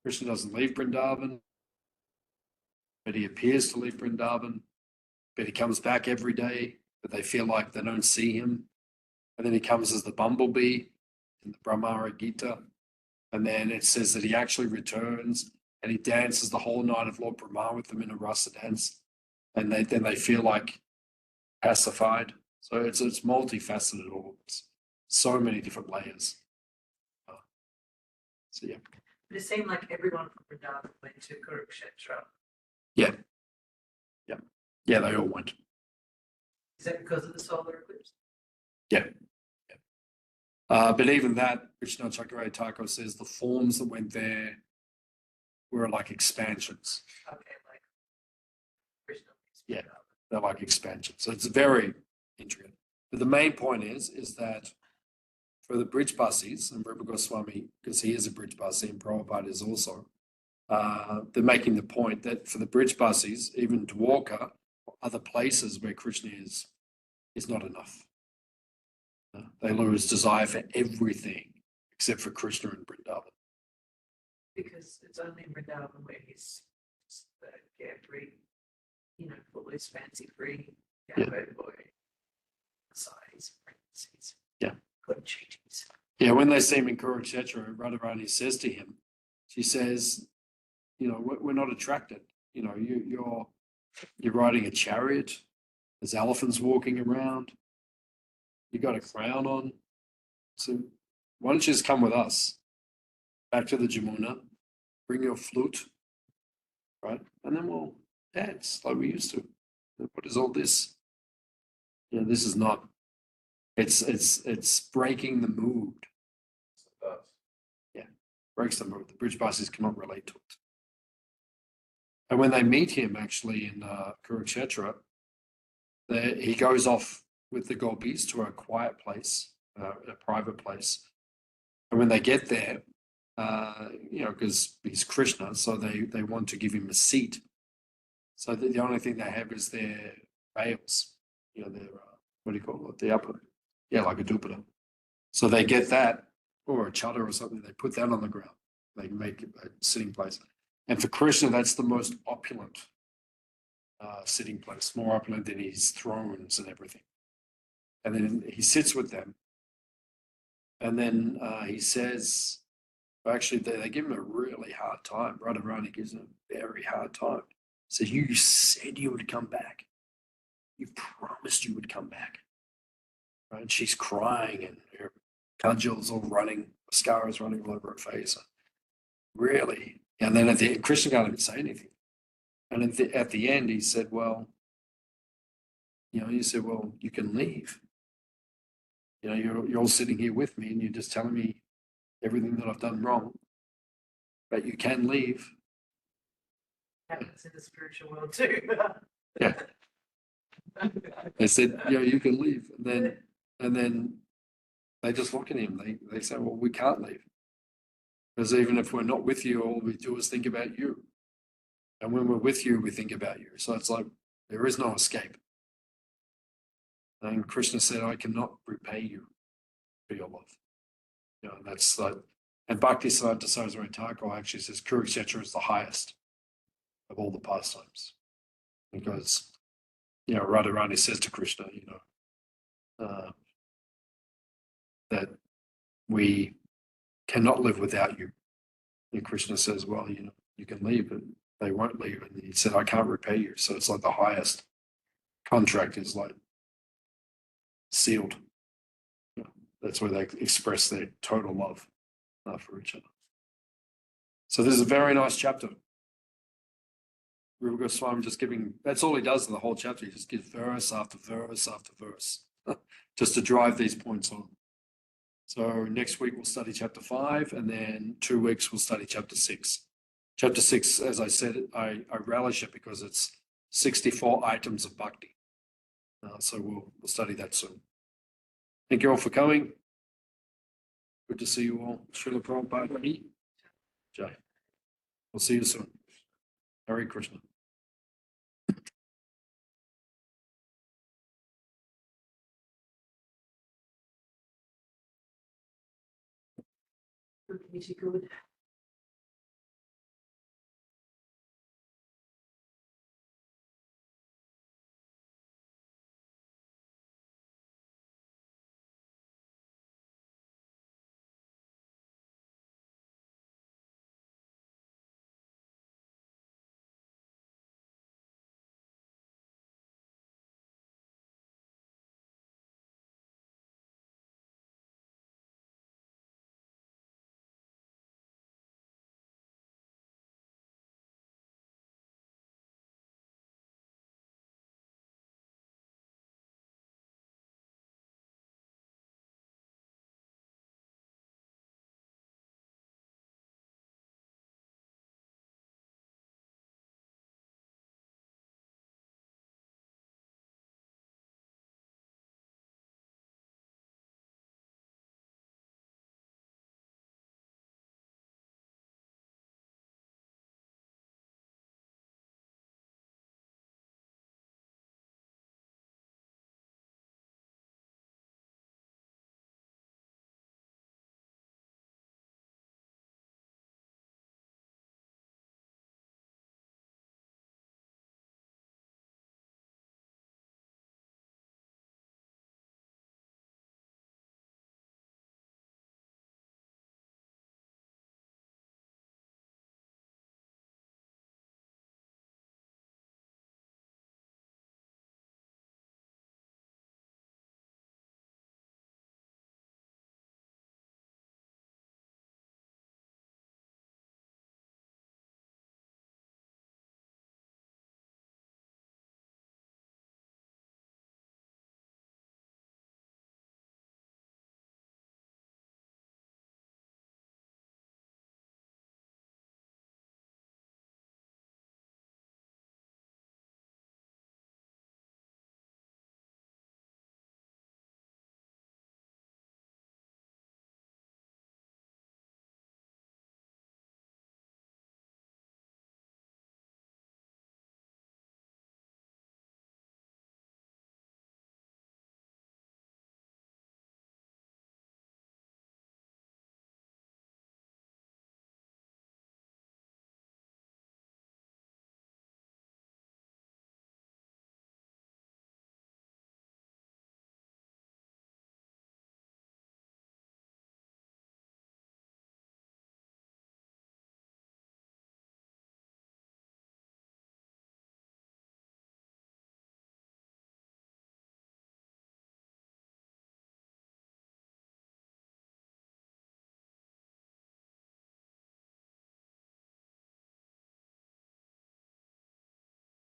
Krishna doesn't leave Vrindavan, but he appears to leave Vrindavan, but he comes back every day, but they feel like they don't see him. And then he comes as the bumblebee in the Brahmara Gita. And then it says that he actually returns and he dances the whole night of Lord Brahma with them in a rasa dance. And then they feel like pacified. So it's multifaceted, all so many different layers. So yeah. But it seemed like everyone from Vrindavan went to Kurukshetra. Yeah, they all went. Is that because of the solar eclipse? But even that, Krishna Chakravarti Thakur says the forms that went there were like expansions. Okay, like Krishna. Yeah. They're like expansions. So it's very intricate. But the main point is that for the bridge buses, and Rupa Goswami, because he is a bridge bussy and Prabhupada is also, they're making the point that for the bridge buses, even Dwarka, or other places where Krishna is not enough. They lose desire for everything except for Krishna and Vrindavan. Because it's only in Vrindavan where he's carefree, fully fancy free, Yeah. boy, size, pregnancies. Yeah. Good changes. Yeah, when they see him in Kurukshetra, Radharani says to him, she says, we're not attracted. You're riding a chariot. There's elephants walking around. You got a crown on. So why don't you just come with us back to the Jamuna, bring your flute, right? And then we'll dance like we used to. What is all this? This is not, it's breaking the mood. Breaks the mood. The bridge buses cannot relate to it. And when they meet him actually in Kurukshetra, he goes off with the gopis to a quiet place, a private place. And when they get there, because he's Krishna, so they want to give him a seat. So the only thing they have is their veils, their, what do you call it? The upper, like a dupada. So they get that, or a chadar or something, they put that on the ground. They make a sitting place. And for Krishna, that's the most opulent sitting place, more opulent than his thrones and everything. And then he sits with them. And then he says, actually, they give him a really hard time. Radharani gives him a very hard time. Says, you said you would come back. You promised you would come back. Right? And she's crying and her kajals all running, mascara's running all over her face. Really? And then at the end, Krishna can't even say anything. And at the end, he said, well, you can leave. You're all sitting here with me and you're just telling me everything that I've done wrong. But you can leave. Happens in the spiritual world too. Yeah. They said, you can leave. And then they just look at him. They say, well, we can't leave. Because even if we're not with you, all we do is think about you. And when we're with you, we think about you. So it's like there is no escape. And Krishna said, I cannot repay you for your love. That's like, and Bhakti-yoga Saraswati Thakur actually says Kurukshetra is the highest of all the pastimes. Because, Radharani says to Krishna, that we cannot live without you. And Krishna says, well, you can leave, but they won't leave. And he said, I can't repay you. So it's like the highest contract is like sealed. That's where they express their total love for each other. So this is a very nice chapter. Rupa Goswami just that's all he does in the whole chapter. He just gives verse after verse after verse, just to drive these points on. So next week we'll study chapter 5, and then 2 weeks we'll study chapter 6. Chapter 6, as I said, I relish it because it's 64 items of bhakti. So we'll study that soon. Thank you all for coming. Good to see you all. Srila Prabhupada. Jai. We'll see you soon. Hare Krishna. Pretty good.